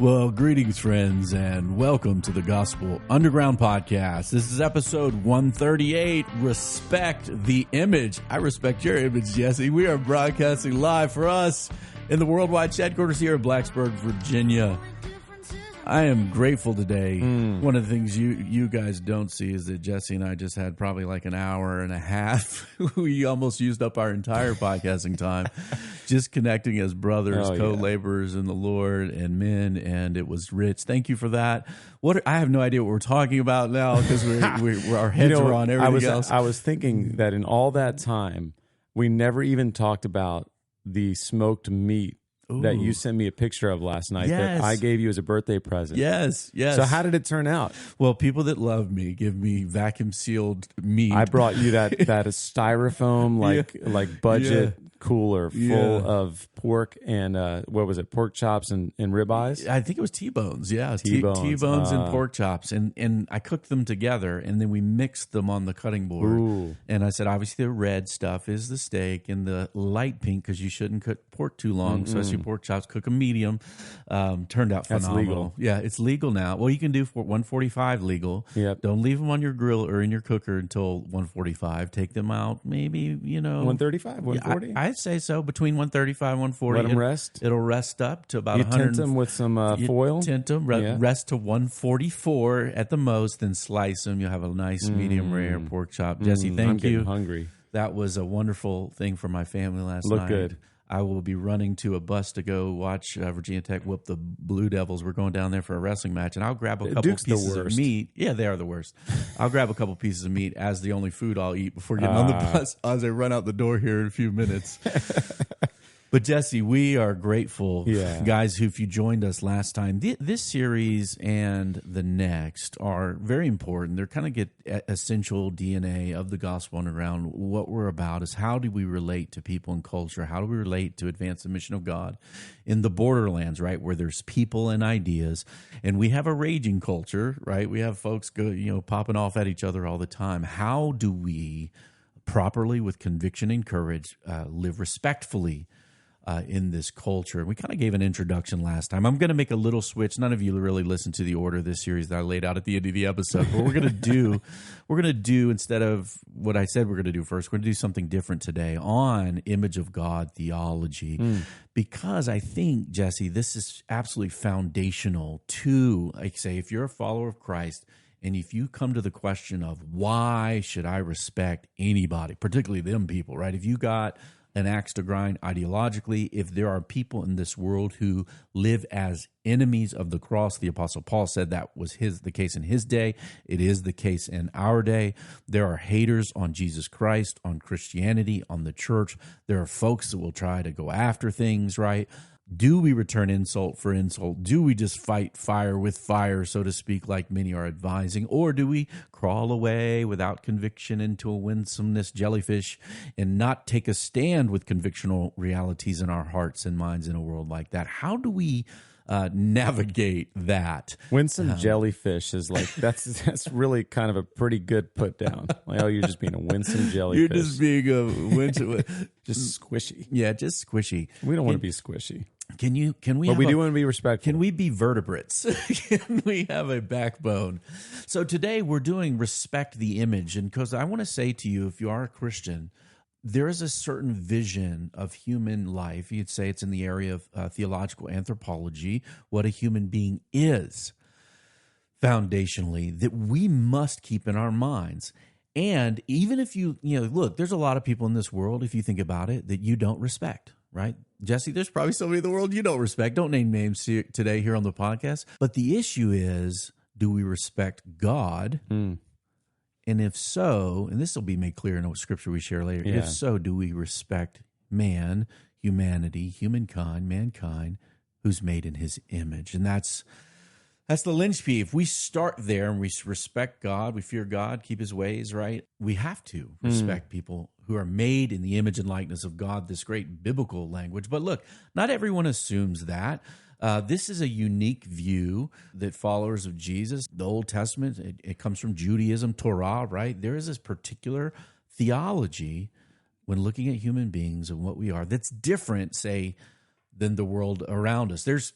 Well, greetings, friends, and welcome to the Gospel Underground Podcast. This is episode 138, Respect the Image. I respect your image, Jesse. We are broadcasting live for us in the worldwide headquarters here in Blacksburg, Virginia. I am grateful today. One of the things you guys don't see is that Jesse and I just had probably like an hour and a half. We almost used up our entire podcasting time just connecting as brothers, co-laborers in the Lord and men, and it was rich. Thank you for that. I have no idea what we're talking about now because our heads are on everything else. I was thinking that in all that time, we never even talked about the smoked meat that you sent me a picture of last night that I gave you as a birthday present. Yes. So how did it turn out? Well, people that love me give me vacuum sealed meat. I brought you that styrofoam like budget cooler full of pork and what was it? Pork chops and ribeyes? I think it was T-bones. Yeah, T-bones and pork chops, and I cooked them together, and then we mixed them on the cutting board. Ooh. And I said, obviously, the red stuff is the steak, and the light pink because you shouldn't cook pork too long. So I see pork chops, cook them medium. Turned out phenomenal. That's legal. Yeah, it's legal now. Well, you can do 145 legal. Yep. Don't leave them on your grill or in your cooker until 145. Take them out, maybe 135, 140. I'd say so, between 135 and 140. Let them rest. It'll rest up to about 100. You tint them with some foil. Tint them, rest to 144 at the most, then slice them. You'll have a nice medium rare pork chop. Jesse, thank you. I'm hungry. That was a wonderful thing for my family last night. Looked good. I will be running to a bus to go watch Virginia Tech whoop the Blue Devils. We're going down there for a wrestling match, and I'll grab a couple pieces of meat. Yeah, they are the worst. I'll grab a couple pieces of meat as the only food I'll eat before getting on the bus as I run out the door here in a few minutes. But Jesse, we are grateful, guys, who if you joined us last time. This series and the next are very important. They're kind of get essential DNA of the Gospel Underground. What we're about is how do we relate to people and culture? How do we relate to advance the mission of God in the borderlands, right, where there's people and ideas, and we have a raging culture, right? We have folks popping off at each other all the time. How do we properly, with conviction and courage, live respectfully in this culture? We kind of gave an introduction last time. I'm going to make a little switch. None of you really listened to the order of this series that I laid out at the end of the episode. But we're going to do instead of what I said we're going to do first, we're going to do something different today on image of God theology. Because I think, Jesse, this is absolutely foundational to, like, say, if you're a follower of Christ, and if you come to the question of why should I respect anybody, particularly them people, right? If you got an axe to grind ideologically, if there are people in this world who live as enemies of the cross, the Apostle Paul said that was the case in his day. It is the case in our day. There are haters on Jesus Christ, on Christianity, on the church. There are folks that will try to go after things, right? Do we return insult for insult? Do we just fight fire with fire, so to speak, like many are advising? Or do we crawl away without conviction into a winsomeness jellyfish and not take a stand with convictional realities in our hearts and minds in a world like that? How do we navigate that? Winsome jellyfish is like that's really kind of a pretty good put down. Like, you're just being a winsome jellyfish. You're just being a winsome, just squishy. Yeah, just squishy. We don't want to be squishy. Can we? But we do want to be respectful. Can we be vertebrates? Can we have a backbone? So today we're doing respect the image, and because I want to say to you, if you are a Christian, there is a certain vision of human life. You'd say it's in the area of theological anthropology, what a human being is foundationally, that we must keep in our minds. And even if look, there's a lot of people in this world, if you think about it, that you don't respect, right? Jesse, there's probably somebody in the world you don't respect. Don't name names today here on the podcast. But the issue is, do we respect God? And if so, and this will be made clear in a scripture we share later, if so, do we respect man, humanity, humankind, mankind, who's made in his image? And that's the linchpin. If we start there and we respect God, we fear God, keep his ways, right? We have to respect people who are made in the image and likeness of God, this great biblical language. But look, not everyone assumes that. This is a unique view that followers of Jesus, the Old Testament, it comes from Judaism, Torah, right? There is this particular theology when looking at human beings and what we are that's different, say, than the world around us. There's,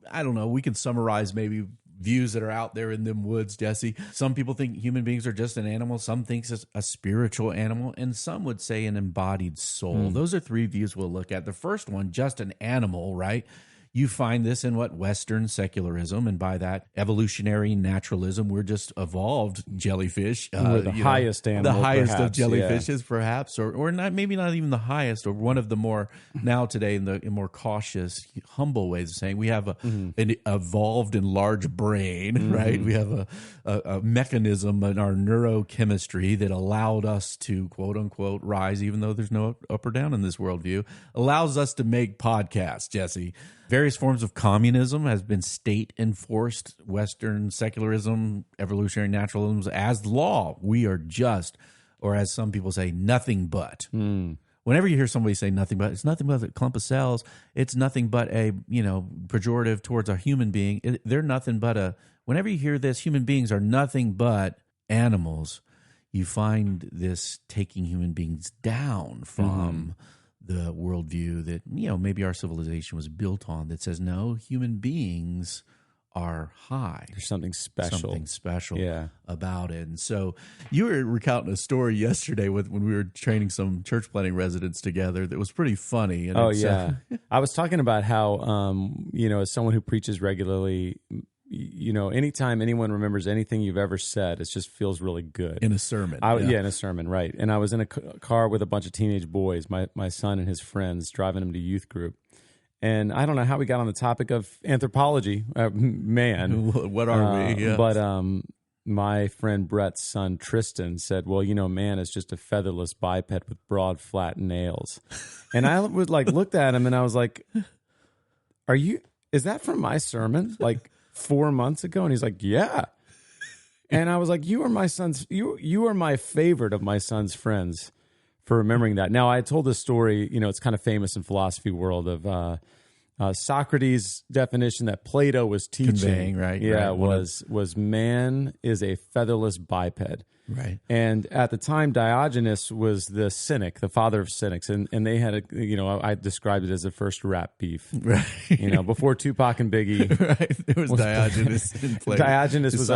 I don't know, we can summarize maybe views that are out there in them woods, Jesse. Some people think human beings are just an animal. Some think it's a spiritual animal. And some would say an embodied soul. Those are three views we'll look at. The first one, just an animal, right? You find this in what Western secularism, and by that evolutionary naturalism, we're just evolved jellyfish. We're the highest animal, the highest perhaps, of jellyfishes, perhaps, or not, maybe not even the highest, or one of the more now today in more cautious, humble ways of saying we have an evolved and large brain, right? We have a mechanism in our neurochemistry that allowed us to quote unquote rise, even though there's no up or down in this worldview, allows us to make podcasts, Jesse. Various forms of communism has been state-enforced. Western secularism, evolutionary naturalism as law. We are just, or as some people say, nothing but. Whenever you hear somebody say nothing but, it's nothing but a clump of cells. It's nothing but a, pejorative towards a human being. They're nothing but whenever you hear this, human beings are nothing but animals. You find this taking human beings down from the worldview that, maybe our civilization was built on, that says, no, human beings are high. There's something special. About it. And so you were recounting a story yesterday when we were training some church planting residents together that was pretty funny. And I was talking about how, as someone who preaches regularly, anytime anyone remembers anything you've ever said, it just feels really good. In a sermon. In a sermon, right. And I was in a car with a bunch of teenage boys, my son and his friends, driving him to youth group. And I don't know how we got on the topic of anthropology, man. What are we? Yeah. But my friend Brett's son, Tristan, said, well, man is just a featherless biped with broad, flat nails. And I was looked at him and I was like, is that from my sermon? 4 months ago? And he's like, yeah. And I was like, you are my favorite of my son's friends for remembering that. Now, I told this story, it's kind of famous in philosophy world of Socrates' definition that Plato was teaching. Conveying, right? Yeah, right. was man is a featherless biped. Right. And at the time, Diogenes was the cynic, the father of cynics. And they had I described it as the first rap beef. Right. Before Tupac and Biggie. Right. There was Diogenes in play. Diogenes was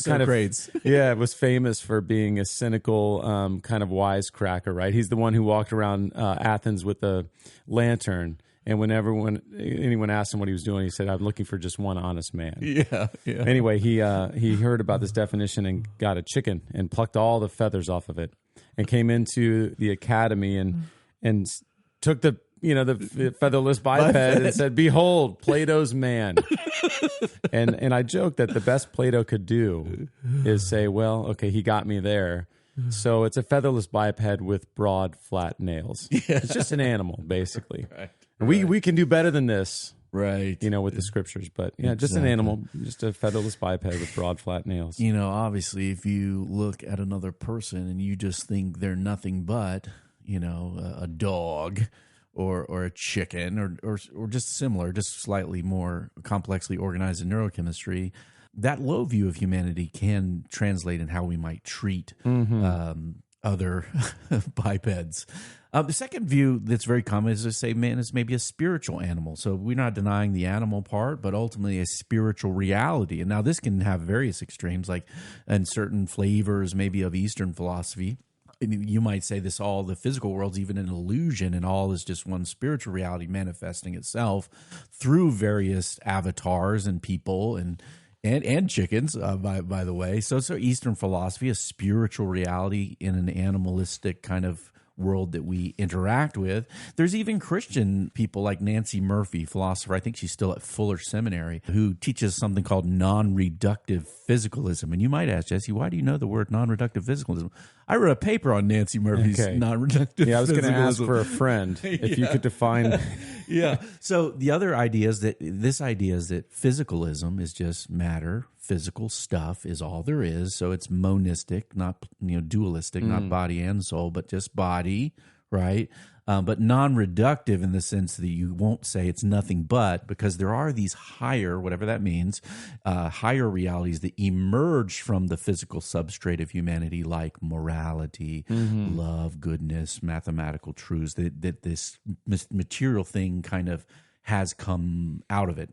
kind of, it was famous for being a cynical kind of wisecracker, right? He's the one who walked around Athens with a lantern. And whenever anyone asked him what he was doing, he said, I'm looking for just one honest man. Yeah. Anyway, he heard about this definition and got a chicken and plucked all the feathers off of it and came into the academy and took the featherless biped and said, behold, Plato's man. and I joked that the best Plato could do is say, well, okay, he got me there. So it's a featherless biped with broad, flat nails. Yeah. It's just an animal, basically. Right. We can do better than this, right? With the scriptures, but just an animal, just a featherless biped with broad, flat nails. Obviously, if you look at another person and you just think they're nothing but, a dog or a chicken or just similar, just slightly more complexly organized in neurochemistry, that low view of humanity can translate in how we might treat other bipeds. The second view that's very common is to say man is maybe a spiritual animal. So we're not denying the animal part, but ultimately a spiritual reality. And now this can have various extremes, and certain flavors maybe of Eastern philosophy. You might say the physical world's even an illusion, and all is just one spiritual reality manifesting itself through various avatars and people and chickens, by the way. So Eastern philosophy, a spiritual reality in an animalistic kind of world that we interact with. There's even Christian people like Nancey Murphy, philosopher, I think she's still at Fuller Seminary, who teaches something called non-reductive physicalism. And you might ask, Jesse, why do you know the word non-reductive physicalism? I wrote a paper on Nancey Murphy's non-reductive physicalism. Yeah, I was going to ask for a friend if you could define. Yeah. So the other idea is that physicalism is just matter. Physical stuff is all there is. So it's monistic, not dualistic, not body and soul, but just body, right? But non-reductive in the sense that you won't say it's nothing but, because there are these higher, whatever that means, higher realities that emerge from the physical substrate of humanity, like morality, love, goodness, mathematical truths, that this material thing kind of has come out of it.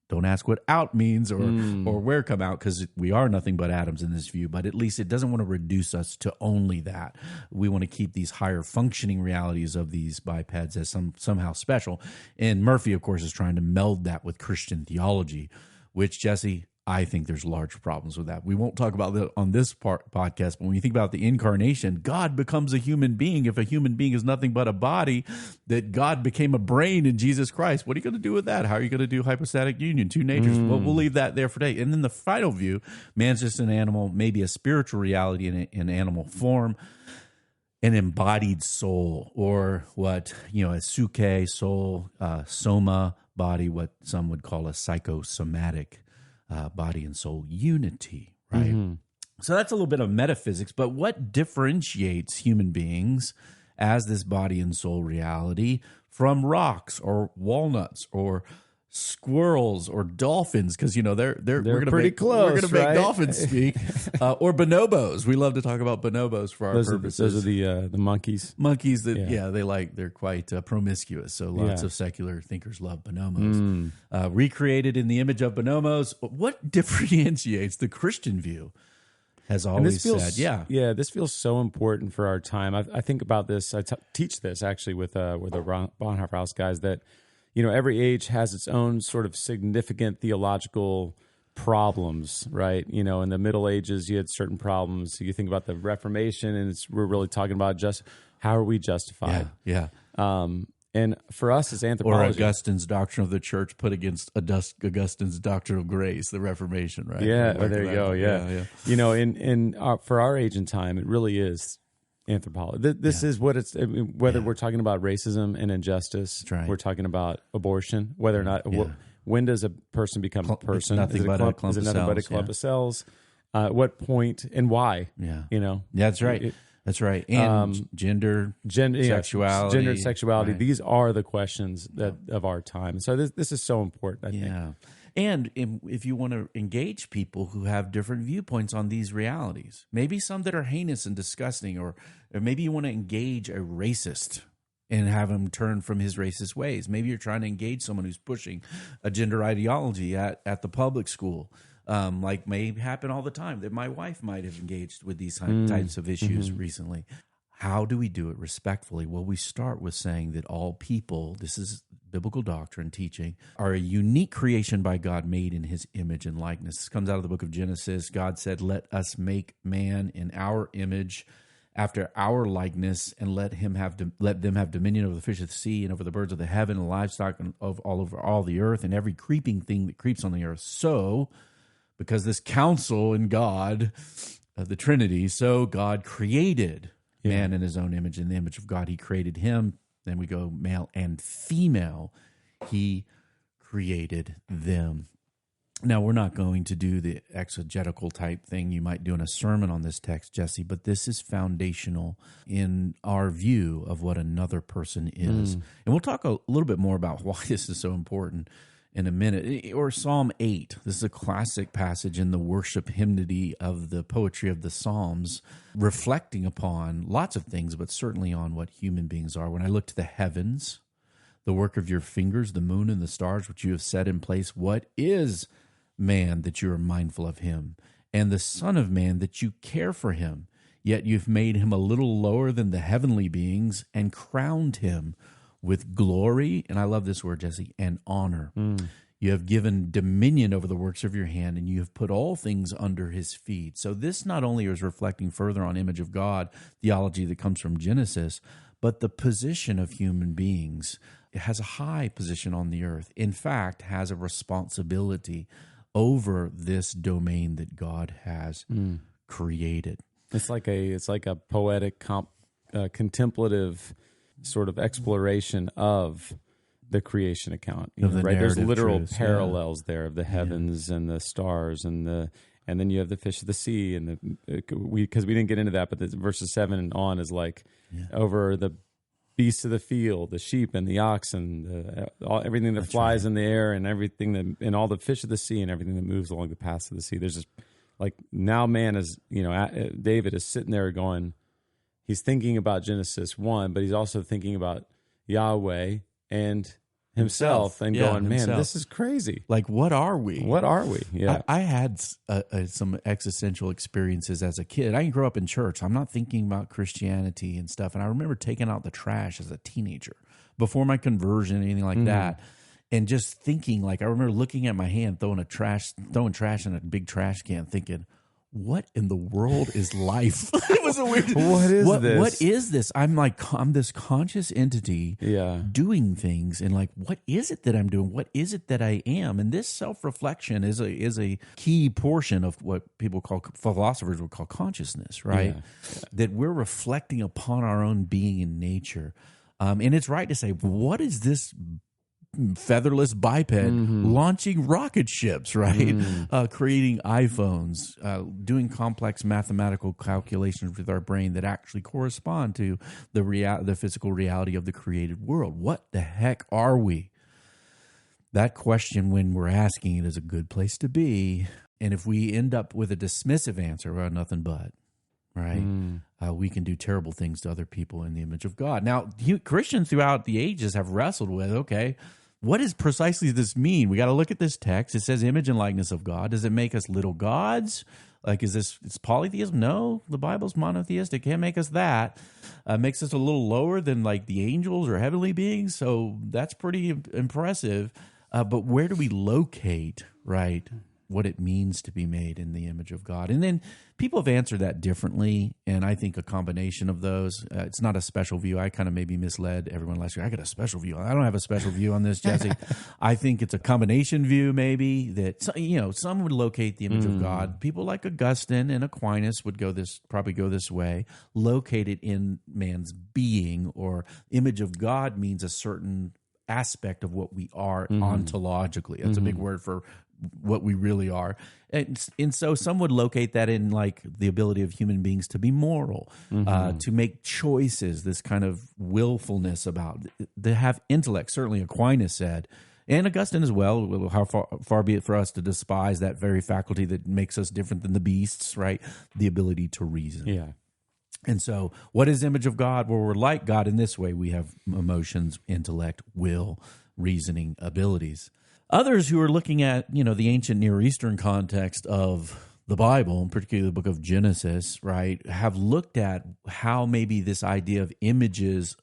Don't ask what out means or where come out, because we are nothing but atoms in this view, but at least it doesn't want to reduce us to only that. We want to keep these higher functioning realities of these bipeds as somehow special. And Murphy, of course, is trying to meld that with Christian theology, which, Jesse, I think there's large problems with that. We won't talk about that on this podcast, but when you think about the incarnation, God becomes a human being. If a human being is nothing but a body, that God became a brain in Jesus Christ. What are you going to do with that? How are you going to do hypostatic union, two natures? Well, we'll leave that there for today. And then the final view, man's just an animal, maybe a spiritual reality in animal form, an embodied soul, or what, a suke, soul, soma, body, what some would call a psychosomatic body and soul unity, right? So that's a little bit of metaphysics, but what differentiates human beings as this body and soul reality from rocks or walnuts or squirrels or dolphins? Because they're pretty close. We're going to make dolphins speak, or bonobos. We love to talk about bonobos for our purposes. Those are the monkeys. Monkeys that they're quite promiscuous. So lots of secular thinkers love bonobos. Recreated in the image of bonobos. What differentiates the Christian view? Has always said, this feels so important for our time. I think about this. I teach this actually with the Bonhoeffer House guys, that every age has its own sort of significant theological problems, right? In the Middle Ages, you had certain problems. So you think about the Reformation, and we're really talking about just how are we justified? Yeah. And for us as anthropologists, or Augustine's doctrine of the church put against Augustine's doctrine of grace, the Reformation, right? Yeah, there you go. Yeah. For our age and time, it really is anthropology. This is what it's, whether we're talking about racism and injustice, we're talking about abortion, whether or not, when does a person become a person? Is it nothing but a clump of cells? At what point and why? That's right. That's right. And gender, sexuality. Gender and sexuality. Right. These are the questions of our time. So this is so important, I think. And if you want to engage people who have different viewpoints on these realities, maybe some that are heinous and disgusting, or maybe you want to engage a racist and have him turn from his racist ways. Maybe you're trying to engage someone who's pushing a gender ideology at the public school. Like may happen all the time, that my wife might have engaged with these types of issues recently. How do we do it respectfully? Well, we start with saying that all people, this is biblical doctrine teaching, are a unique creation by God, made in his image and likeness. This comes out of the book of Genesis. God said, let us make man in our image, after our likeness, and let them have dominion over the fish of the sea, and over the birds of the heaven, and livestock, and of all over all the earth, and every creeping thing that creeps on the earth. So, because this counsel in God, the Trinity, so God created man in his own image. In the image of God, he created him. Then we go male and female. He created them. Now, we're not going to do the exegetical type thing you might do in a sermon on this text, Jesse, but this is foundational in our view of what another person is. And we'll talk a little bit more about why this is so important in a minute. Or Psalm 8. This is a classic passage in the worship hymnody of the poetry of the Psalms, reflecting upon lots of things, but certainly on what human beings are. When I look to the heavens, the work of your fingers, the moon and the stars, which you have set in place, what is man that you are mindful of him, and the Son of Man that you care for him? Yet you've made him a little lower than the heavenly beings and crowned him with glory, and I love this word, Jesse, and honor. You have given dominion over the works of your hand, and you have put all things under his feet. So this not only is reflecting further on image of God, theology that comes from Genesis, but the position of human beings. It has a high position on the earth. In fact, has a responsibility over this domain that God has created. It's like a poetic, contemplative sort of exploration of the creation account, right? There's literal parallels there of the heavens and the stars and then you have the fish of the sea and because we didn't get into that, but verses 7 and on is like over the beasts of the field, the sheep and the oxen, everything that flies in the air, and everything and all the fish of the sea and everything that moves along the paths of the sea. There's just like now man is, David is sitting there going, he's thinking about Genesis 1, but he's also thinking about Yahweh and himself and going, man, himself. this is crazy. Like, what are we? What are we? Yeah. I had some existential experiences as a kid. I didn't grow up in church. I'm not thinking about Christianity and stuff. And I remember taking out the trash as a teenager before my conversion, anything like that. And just thinking, like, I remember looking at my hand, throwing trash in a big trash can, thinking, what in the world is life? It was a weird. This? What is this? I'm this conscious entity doing things, and like, what is it that I'm doing? What is it that I am? And this self-reflection is a key portion of what philosophers would call consciousness, right? Yeah. That we're reflecting upon our own being and nature. And it's right to say, what is this featherless biped launching rocket ships, right? Creating iPhones, doing complex mathematical calculations with our brain that actually correspond to the physical reality of the created world. What the heck are we? That question, when we're asking it, is a good place to be. And if we end up with a dismissive answer, well, nothing but, right? We can do terrible things to other people in the image of God. Now, Christians throughout the ages have wrestled with, okay, what does precisely this mean? We got to look at this text. It says image and likeness of God. Does it make us little gods? Like, it's polytheism? No, the Bible's monotheistic. It can't make us that. Makes us a little lower than like the angels or heavenly beings. So that's pretty impressive. But where do we locate, right, what it means to be made in the image of God? And then people have answered that differently, and I think a combination of those. It's not a special view. I kind of maybe misled everyone last year. I got a special view. I don't have a special view on this, Jesse. I think it's a combination view, maybe, that some would locate the image of God. People like Augustine and Aquinas would probably go this way, locate it in man's being, or image of God means a certain aspect of what we are ontologically. That's a big word for what we really are. And so some would locate that in like the ability of human beings to be moral, to make choices, this kind of willfulness about, to have intellect. Certainly Aquinas said, and Augustine as well, how far be it for us to despise that very faculty that makes us different than the beasts, right? The ability to reason. Yeah. And so what is image of God? Well, we're like God in this way. We have emotions, intellect, will, reasoning, abilities. Others who are looking at, the ancient Near Eastern context of the Bible, and particularly the book of Genesis, right, have looked at how maybe this idea of images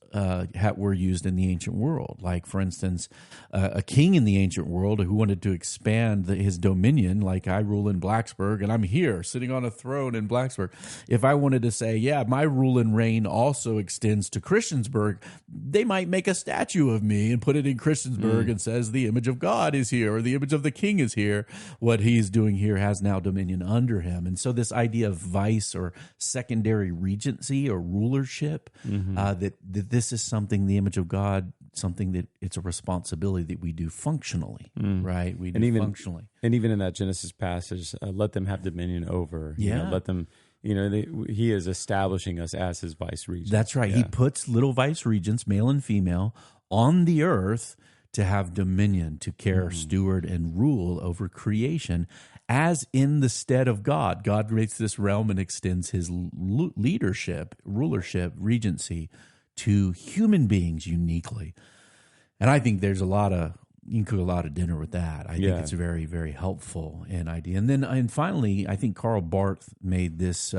were used in the ancient world. Like, for instance, a king in the ancient world who wanted to expand his dominion, like I rule in Blacksburg, and I'm here sitting on a throne in Blacksburg. If I wanted to say, yeah, my rule and reign also extends to Christiansburg, they might make a statue of me and put it in Christiansburg and says the image of God is here, or the image of the king is here. What he's doing here has now dominion under him. And so this idea of vice or secondary regency or rulership, that this is something, the image of God, something that it's a responsibility that we do functionally, right? We do functionally. And even in that Genesis passage, let them have dominion over. Let them, he is establishing us as his vice regents. That's right. Yeah. He puts little vice regents, male and female, on the earth to have dominion, to care, steward, and rule over creation, as in the stead of God. God creates this realm and extends his leadership, rulership, regency to human beings uniquely. And I think there's you can cook a lot of dinner with that. I think it's very, very helpful an idea. And finally, I think Karl Barth made this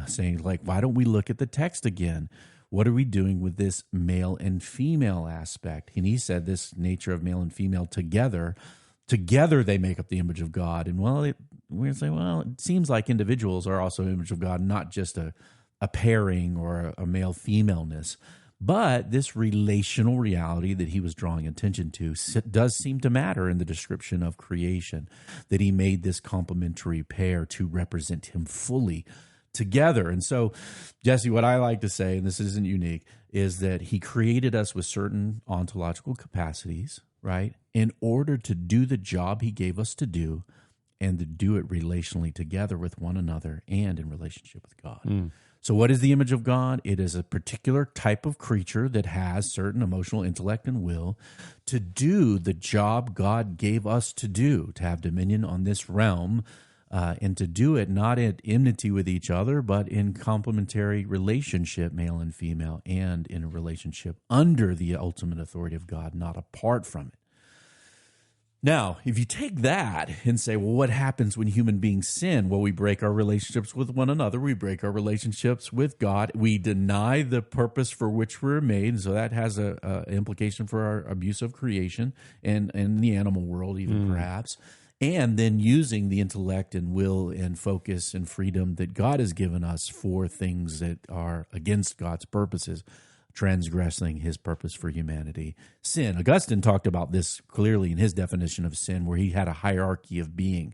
saying, like, why don't we look at the text again? What are we doing with this male and female aspect? And he said this nature of male and female together they make up the image of God. And we're going to say, well, it seems like individuals are also image of God, not just a pairing or a male-femaleness. But this relational reality that he was drawing attention to does seem to matter in the description of creation, that he made this complementary pair to represent him fully together. And so, Jesse, what I like to say, and this isn't unique, is that he created us with certain ontological capacities, right, in order to do the job he gave us to do, and to do it relationally together with one another and in relationship with God. So what is the image of God? It is a particular type of creature that has certain emotional intellect and will to do the job God gave us to do, to have dominion on this realm and to do it not at enmity with each other, but in complementary relationship, male and female, and in a relationship under the ultimate authority of God, not apart from it. Now, if you take that and say, well, what happens when human beings sin? Well, we break our relationships with one another. We break our relationships with God. We deny the purpose for which we're made. And so that has an implication for our abuse of creation and the animal world, even perhaps. And then using the intellect and will and focus and freedom that God has given us for things that are against God's purposes, transgressing his purpose for humanity. Sin. Augustine talked about this clearly in his definition of sin, where he had a hierarchy of being,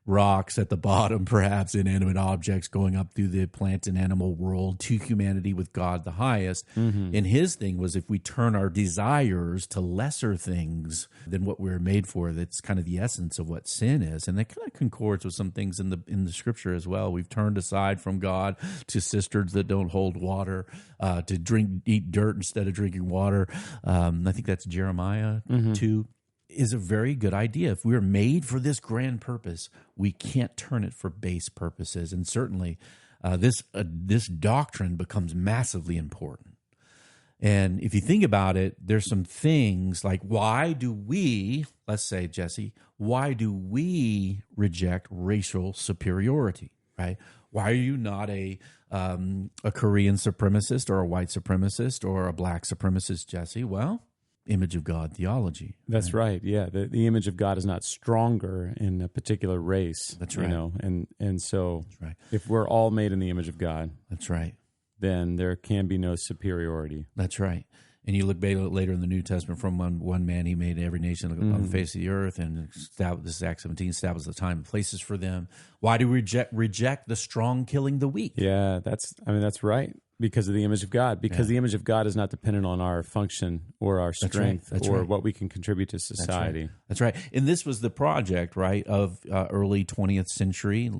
rocks at the bottom, perhaps inanimate objects going up through the plant and animal world to humanity with God the highest. And his thing was, if we turn our desires to lesser things than what we're made for, that's kind of the essence of what sin is. And that kind of concords with some things in the scripture as well. We've turned aside from God to cisterns that don't hold water, to eat dirt instead of drinking water. I think that's Jeremiah 2. Is a very good idea. If we are made for this grand purpose, we can't turn it for base purposes. And certainly this doctrine becomes massively important. And if you think about it, there's some things like, why do we, let's say, Jesse, why do we reject racial superiority, right? Why are you not a Korean supremacist or a white supremacist or a black supremacist, Jesse? Well, image of God theology. That's right. Yeah, the image of God is not stronger in a particular race. That's right. And so that's right. If we're all made in the image of God, that's right, then there can be no superiority. That's right. And you look later in the New Testament, from one man he made every nation on the face of the earth, and this is Acts 17, established the time and places for them. Why do we reject the strong killing the weak? Yeah, that's right. Because of the image of God. Because the image of God is not dependent on our function or our strength or what we can contribute to society. That's right. And this was the project, right, of early 20th century,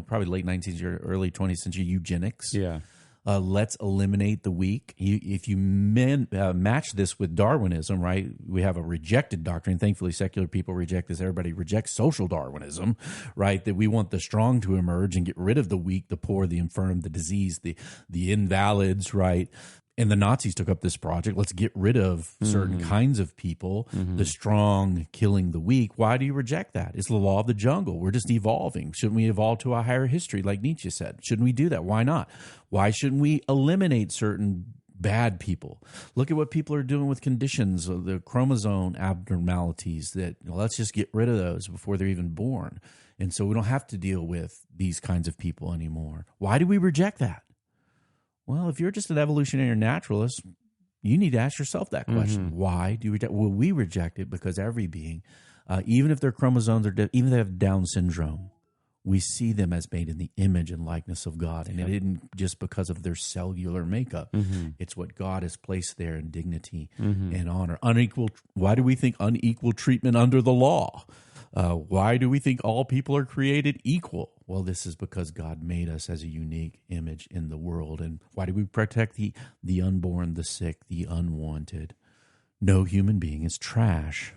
probably late 19th century, early 20th century eugenics. Yeah. Let's eliminate the weak. If you match this with Darwinism, right, we have a rejected doctrine. Thankfully, secular people reject this. Everybody rejects social Darwinism, right, that we want the strong to emerge and get rid of the weak, the poor, the infirm, the diseased, the invalids, right? And the Nazis took up this project. Let's get rid of certain kinds of people, the strong killing the weak. Why do you reject that? It's the law of the jungle. We're just evolving. Shouldn't we evolve to a higher history, like Nietzsche said? Shouldn't we do that? Why not? Why shouldn't we eliminate certain bad people? Look at what people are doing with conditions, the chromosome abnormalities, let's just get rid of those before they're even born. And so we don't have to deal with these kinds of people anymore. Why do we reject that? Well, if you're just an evolutionary naturalist, you need to ask yourself that question. Why do you reject? Well, we reject it because every being, even if their chromosomes are even if they have Down syndrome, we see them as made in the image and likeness of God. And it isn't just because of their cellular makeup. It's what God has placed there in dignity and honor. Why do we think unequal treatment under the law? Why do we think all people are created equal? Well, this is because God made us as a unique image in the world. And why do we protect the unborn, the sick, the unwanted? No human being is trash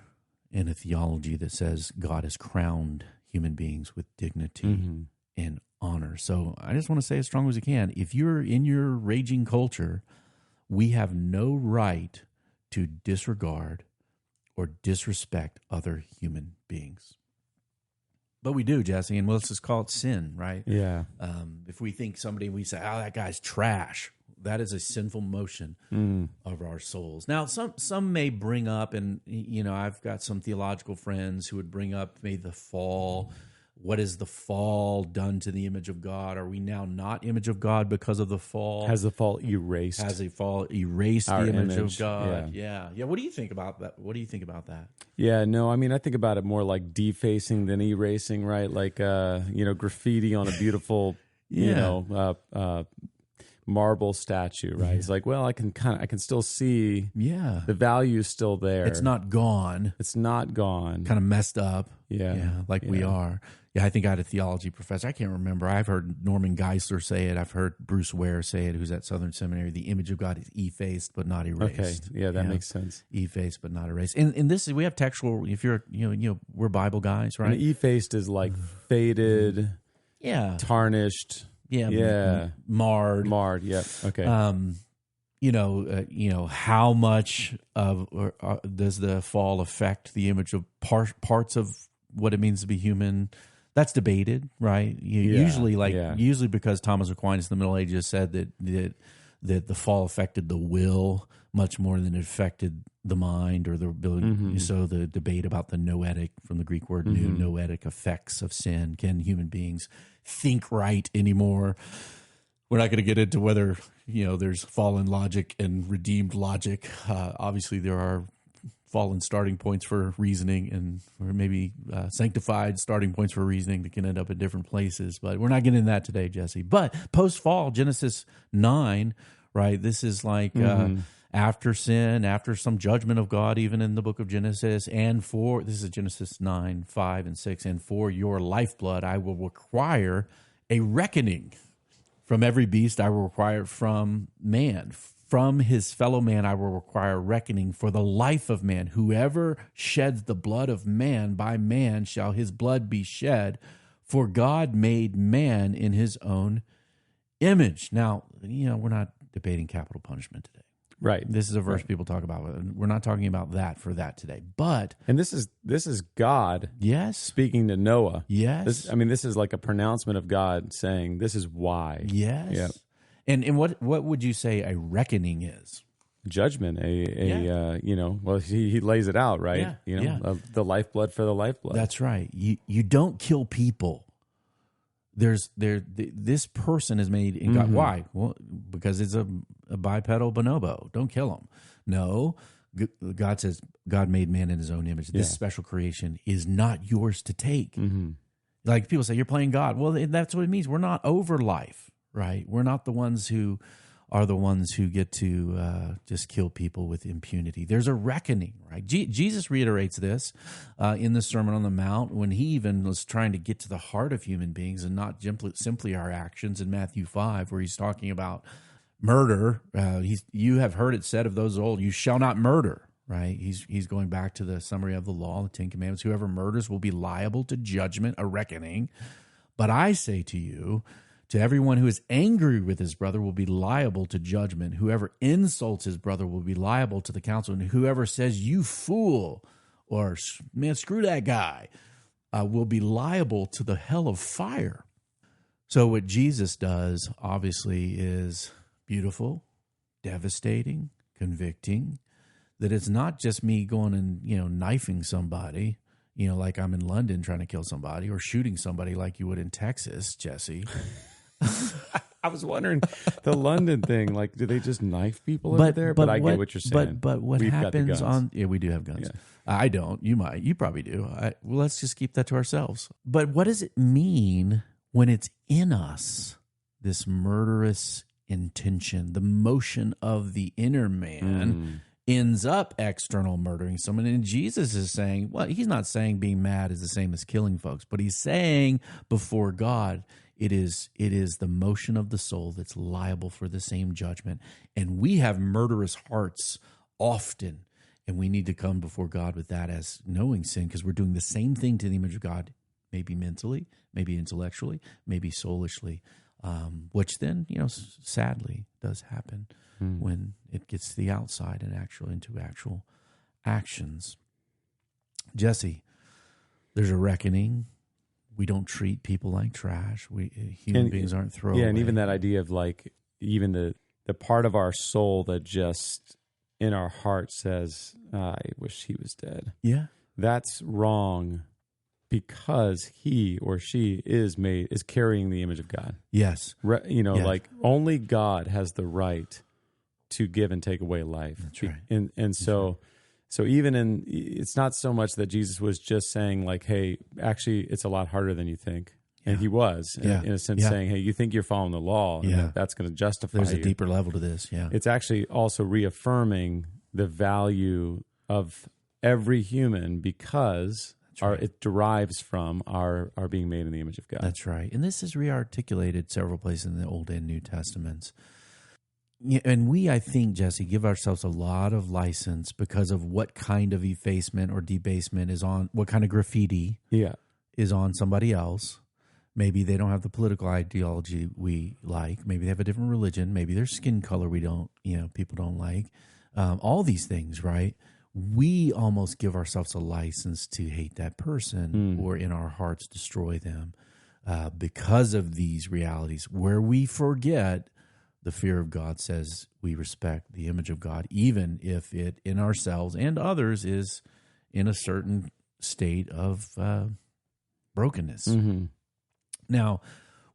in a theology that says God has crowned human beings with dignity and honor. So I just want to say as strong as you can, if you're in your raging culture, we have no right to disregard or disrespect other human beings. But we do, Jesse, and let's just call it sin, right? Yeah. If we think we say, oh, that guy's trash, that is a sinful motion of our souls. Now, some may bring up, and I've got some theological friends who would bring up maybe the fall. What has the fall done to the image of God? Are we now not image of God because of the fall? Has the fall erased? Has the fall erased the image of God? Yeah. What do you think about that? What do you think about that? Yeah, no, I mean, I think about it more like defacing than erasing, right? Like, graffiti on a beautiful, marble statue, right? It's like, well, I can still see the value is still there. It's not gone. It's not gone. Kind of messed up. Yeah. Like we are. Yeah, I think I had a theology professor. I can't remember. I've heard Norman Geisler say it. I've heard Bruce Ware say it, who's at Southern Seminary. The image of God is effaced but not erased. Okay, yeah, that makes sense. Effaced but not erased. And this is, we have textual. If you're, we're Bible guys, right? And effaced is like faded, tarnished, marred. Yeah, okay. How much of does the fall affect the image of parts of what it means to be human? That's debated, right? Usually because Thomas Aquinas in the Middle Ages said that the fall affected the will much more than it affected the mind or the ability. So the debate about the noetic, from the Greek word noetic effects of sin. Can human beings think right anymore? We're not going to get into whether there's fallen logic and redeemed logic. Obviously, there are fallen starting points for reasoning and or maybe sanctified starting points for reasoning that can end up in different places. But we're not getting into that today, Jesse. But post-fall, Genesis 9, right? This is like after sin, after some judgment of God, even in the book of Genesis. And this is Genesis 9, 5, and 6. And for your lifeblood, I will require a reckoning. From every beast, I will require from man. From his fellow man, I will require reckoning for the life of man. Whoever sheds the blood of man, by man shall his blood be shed. For God made man in his own image. Now, we're not debating capital punishment today. Right. This is a verse people talk about. We're not talking about that today. But this is God, speaking to Noah. Yes. This is like a pronouncement of God saying, "This is why." Yes. Yep. And what would you say a reckoning is? Judgment. He lays it out, right? The lifeblood for the lifeblood. That's right. You don't kill people. This person is made in God. Why? Well, because it's a bipedal bonobo. Don't kill him. No, God says God made man in his own image. This special creation is not yours to take. Like people say, you're playing God. Well, that's what it means. We're not over life, right? We're not the ones who are the ones who get to just kill people with impunity. There's a reckoning, right? Jesus reiterates this in the Sermon on the Mount when he even was trying to get to the heart of human beings and not simply our actions in Matthew 5, where he's talking about murder. You have heard it said of those old, you shall not murder, right? He's going back to the summary of the law, the Ten Commandments. Whoever murders will be liable to judgment, a reckoning. But I say to you, to everyone who is angry with his brother will be liable to judgment. Whoever insults his brother will be liable to the council. And whoever says, you fool, or man, screw that guy, will be liable to the hell of fire. So what Jesus does, obviously, is beautiful, devastating, convicting, that it's not just me going and, knifing somebody, like I'm in London trying to kill somebody, or shooting somebody like you would in Texas, Jesse. I was wondering, the London thing, like, do they just knife people over there? But I get what you're saying. But what happens we do have guns. Yeah. I don't. You might. You probably do. Well, let's just keep that to ourselves. But what does it mean when it's in us, this murderous intention, the motion of the inner man ends up external murdering someone? And Jesus is saying, well, he's not saying being mad is the same as killing folks, but he's saying before God, it is the motion of the soul that's liable for the same judgment. And we have murderous hearts often, and we need to come before God with that as knowing sin, because we're doing the same thing to the image of God, maybe mentally, maybe intellectually, maybe soulishly, which then, sadly does happen when it gets to the outside and into actual actions. Jesse, there's a reckoning. We don't treat people like trash. Human beings aren't throwaway. Yeah, and even that idea of like, even the part of our soul that just in our heart says, I wish he was dead. Yeah. That's wrong, because he or she is carrying the image of God. Yes. Like only God has the right to give and take away life. That's right. And so even it's not so much that Jesus was just saying like, hey, actually it's a lot harder than you think. And he was, in a sense, saying, hey, you think you're following the law, and that's going to justify There's you. a deeper level to this, It's actually also reaffirming the value of every human because it derives from our being made in the image of God. That's right. And this is rearticulated several places in the Old and New Testaments. And we, I think, Jesse, give ourselves a lot of license because of what kind of effacement or debasement is on, what kind of graffiti is on somebody else. Maybe they don't have the political ideology we like. Maybe they have a different religion. Maybe their skin color people don't like. All these things, right? We almost give ourselves a license to hate that person or in our hearts destroy them because of these realities where we forget the fear of God says we respect the image of God, even if it in ourselves and others is in a certain state of brokenness. Mm-hmm. Now,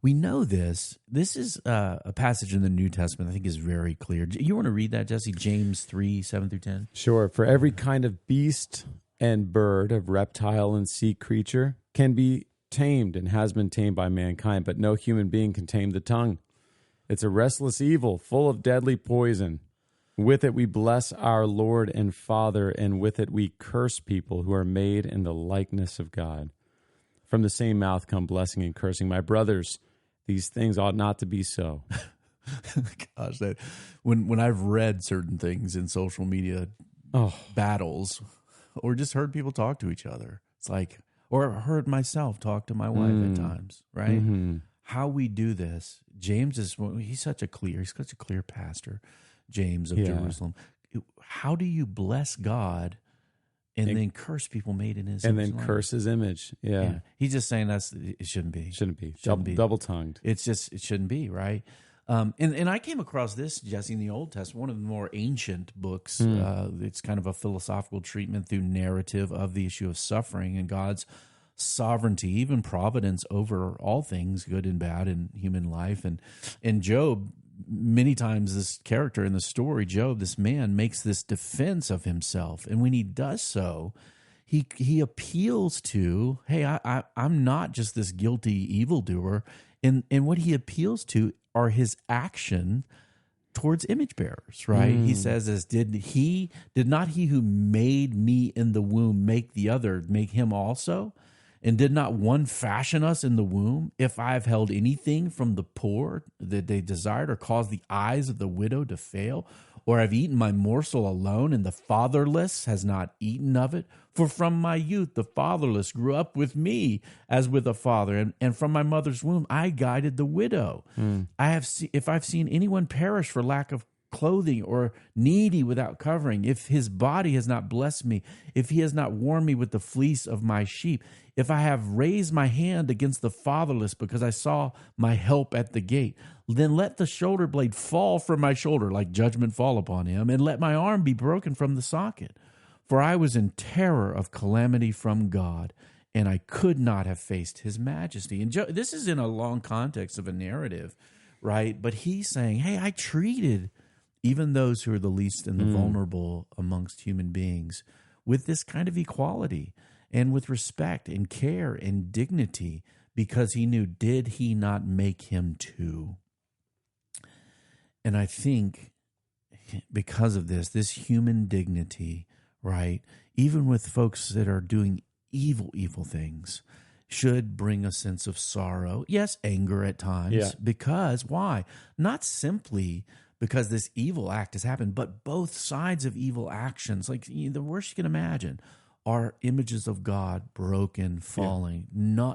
we know this. This is a passage in the New Testament I think is very clear. You want to read that, Jesse? James 3, 7 through 10? Sure. For every kind of beast and bird, of reptile and sea creature can be tamed and has been tamed by mankind, but no human being can tame the tongue. It's a restless evil, full of deadly poison. With it we bless our Lord and Father, and with it we curse people who are made in the likeness of God. From the same mouth come blessing and cursing. My brothers, these things ought not to be so. Gosh, when I've read certain things in social media battles, or just heard people talk to each other, it's like, or heard myself talk to my wife at times, right? Mm-hmm. How we do this. James he's such a clear pastor, James of Jerusalem. How do you bless God and then curse people made in his image? And then curse his image. Yeah. He's just saying it shouldn't be. Shouldn't be. Double-tongued. It shouldn't be, right? And I came across this, Jesse, in the Old Testament, one of the more ancient books. It's kind of a philosophical treatment through narrative of the issue of suffering and God's sovereignty, even providence over all things, good and bad in human life. And Job, many times this character in the story, Job, this man, makes this defense of himself. And when he does so, he appeals to, hey, I'm not just this guilty evildoer. And what he appeals to are his action towards image bearers, right? He says, did not he who made me in the womb make the other, make him also? And did not one fashion us in the womb? If I have held anything from the poor that they desired, or caused the eyes of the widow to fail, or have eaten my morsel alone, and the fatherless has not eaten of it? For from my youth the fatherless grew up with me as with a father, and from my mother's womb I guided the widow. If I've seen anyone perish for lack of clothing, or needy without covering, if his body has not blessed me, if he has not warmed me with the fleece of my sheep, if I have raised my hand against the fatherless because I saw my help at the gate, then let the shoulder blade fall from my shoulder, like judgment fall upon him, and let my arm be broken from the socket. For I was in terror of calamity from God, and I could not have faced his majesty. And this is in a long context of a narrative, right? But he's saying, hey, I treated even those who are the least and the vulnerable amongst human beings with this kind of equality and with respect and care and dignity, because he knew, did he not make him too? And I think because of this human dignity, right, even with folks that are doing evil things, should bring a sense of sorrow. Yes, anger at times. Because why? Not simply because this evil act has happened, but both sides of evil actions, like the worst you can imagine, are images of God broken, falling.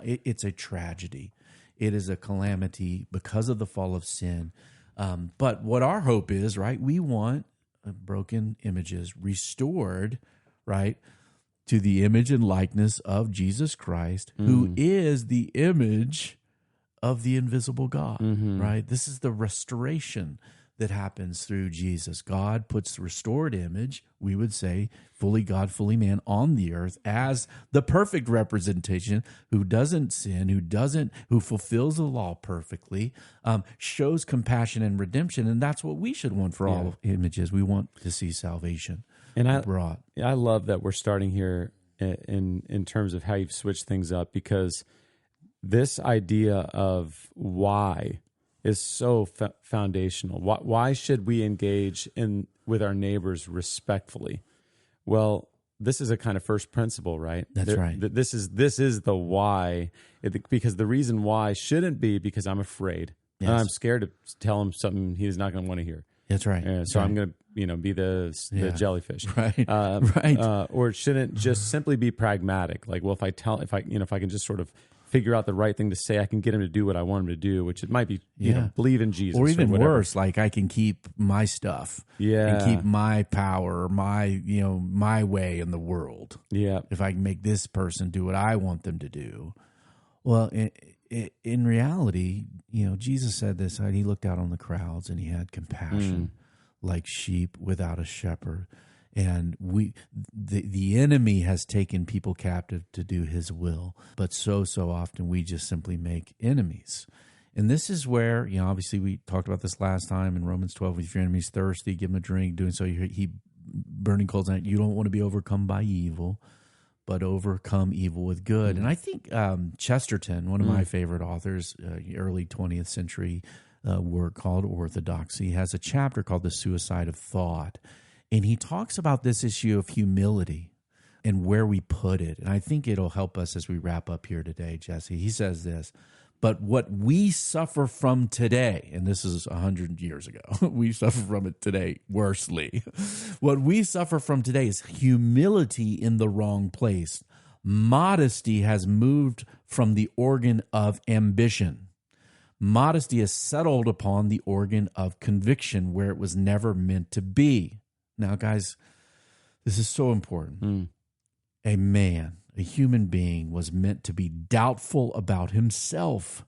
It's a tragedy. It is a calamity because of the fall of sin. But what our hope is, right? We want broken images restored, right, to the image and likeness of Jesus Christ, who is the image of the invisible God, right? This is the restoration that happens through Jesus. God puts the restored image, we would say, fully God, fully man, on the earth as the perfect representation, who doesn't sin, who fulfills the law perfectly, shows compassion and redemption. And that's what we should want for all images. We want to see salvation brought. I love that we're starting here in terms of how you've switched things up, because this idea of why is so foundational. Why should we engage with our neighbors respectfully? Well, this is a kind of first principle, right? That's right. This is the why, because the reason why shouldn't be because I'm afraid. Yes. And I'm scared to tell him something he's not going to want to hear. That's right. So I'm going to, be the jellyfish, right? Right. Or it shouldn't just simply be pragmatic. Like, well, if I can just sort of figure out the right thing to say, I can get him to do what I want him to do, which it might be, believe in Jesus, or even worse, like I can keep my stuff, and keep my power, my way in the world. Yeah. If I can make this person do what I want them to do, well, in reality, Jesus said this. He looked out on the crowds and he had compassion, like sheep without a shepherd. And the enemy has taken people captive to do his will, but so often we just simply make enemies. And this is where, obviously we talked about this last time in Romans 12, if your enemy's thirsty, give him a drink. Doing so, he burning coals on it. You don't want to be overcome by evil, but overcome evil with good. And I think Chesterton, one of my favorite authors, early 20th century work called Orthodoxy, has a chapter called The Suicide of Thought. And he talks about this issue of humility and where we put it. And I think it'll help us as we wrap up here today, Jesse. He says this, but what we suffer from today, and this is 100 years ago, we suffer from it today worsely. What we suffer from today is humility in the wrong place. Modesty has moved from the organ of ambition. Modesty has settled upon the organ of conviction where it was never meant to be. Now, guys, this is so important. A man, a human being, was meant to be doubtful about himself,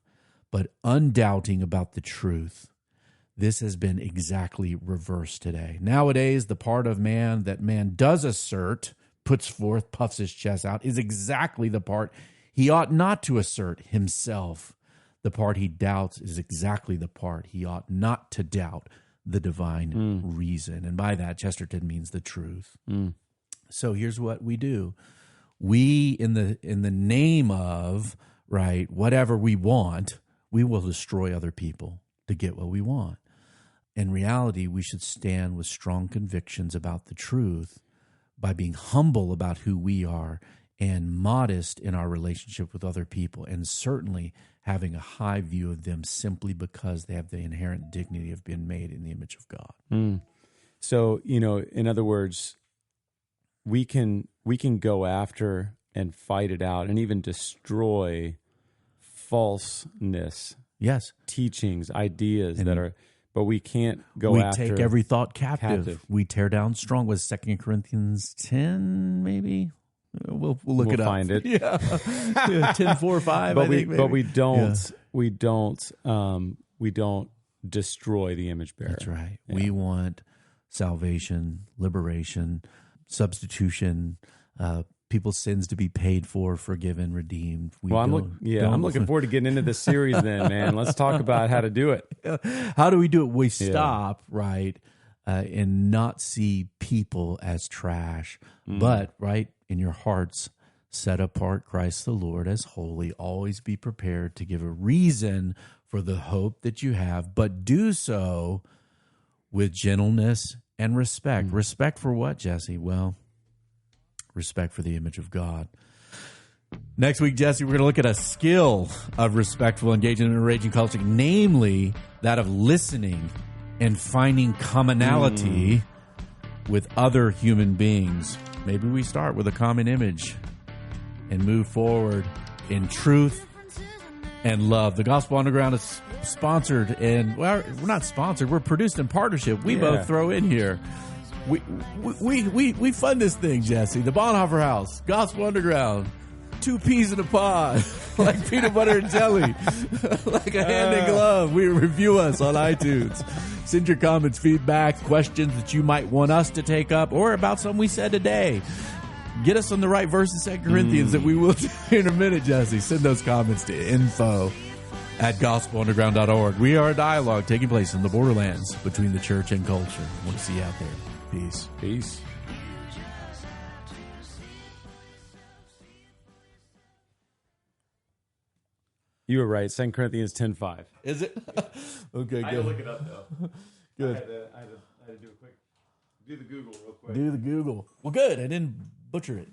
but undoubting about the truth. This has been exactly reversed today. Nowadays, the part of man that man does assert, puts forth, puffs his chest out, is exactly the part he ought not to assert, himself. The part he doubts is exactly the part he ought not to doubt, the divine reason. And by that, Chesterton means the truth. So here's what we do. We, in the name of, whatever we want, we will destroy other people to get what we want. In reality, we should stand with strong convictions about the truth by being humble about who we are and modest in our relationship with other people, and certainly having a high view of them simply because they have the inherent dignity of being made in the image of God. So, in other words, we can go after and fight it out and even destroy falseness. Yes. Teachings, ideas but we can't go after. We take every thought captive. We tear down strong. Was 2 Corinthians 10 maybe? We'll look it up. Find it. Yeah. 10, 4, 5. But I think maybe. But we don't destroy the image bearer. That's right. Yeah. We want salvation, liberation, substitution, people's sins to be paid for, forgiven, redeemed. I'm looking forward to getting into this series then, man. Let's talk about how to do it. How do we do it? We stop, and not see people as trash, but, in your hearts, set apart Christ the Lord as holy. Always be prepared to give a reason for the hope that you have, but do so with gentleness and respect. Respect for what, Jesse? Well, respect for the image of God. Next week, Jesse, we're going to look at a skill of respectful engagement in a raging culture, namely that of listening and finding commonality with other human beings. Maybe we start with a common image and move forward in truth and love. The Gospel Underground is sponsored, and we're not sponsored. We're produced in partnership. We both throw in here. We fund this thing, Jesse. The Bonhoeffer House, Gospel Underground, 2 peas in a pod, like peanut butter and jelly, like a hand in glove. We review us on iTunes. Send your comments, feedback, questions that you might want us to take up, or about something we said today. Get us on the right verse in 2 Corinthians that we will do in a minute, Jesse. Send those comments to info@gospelunderground.org. We are a dialogue taking place in the borderlands between the church and culture. I want to see you out there. Peace. Peace. You were right. 2 Corinthians 10:5. Is it? Okay, good. I had to look it up, though. Good. I had to do a quick... Do the Google real quick. Do the Google. Well, good. I didn't butcher it.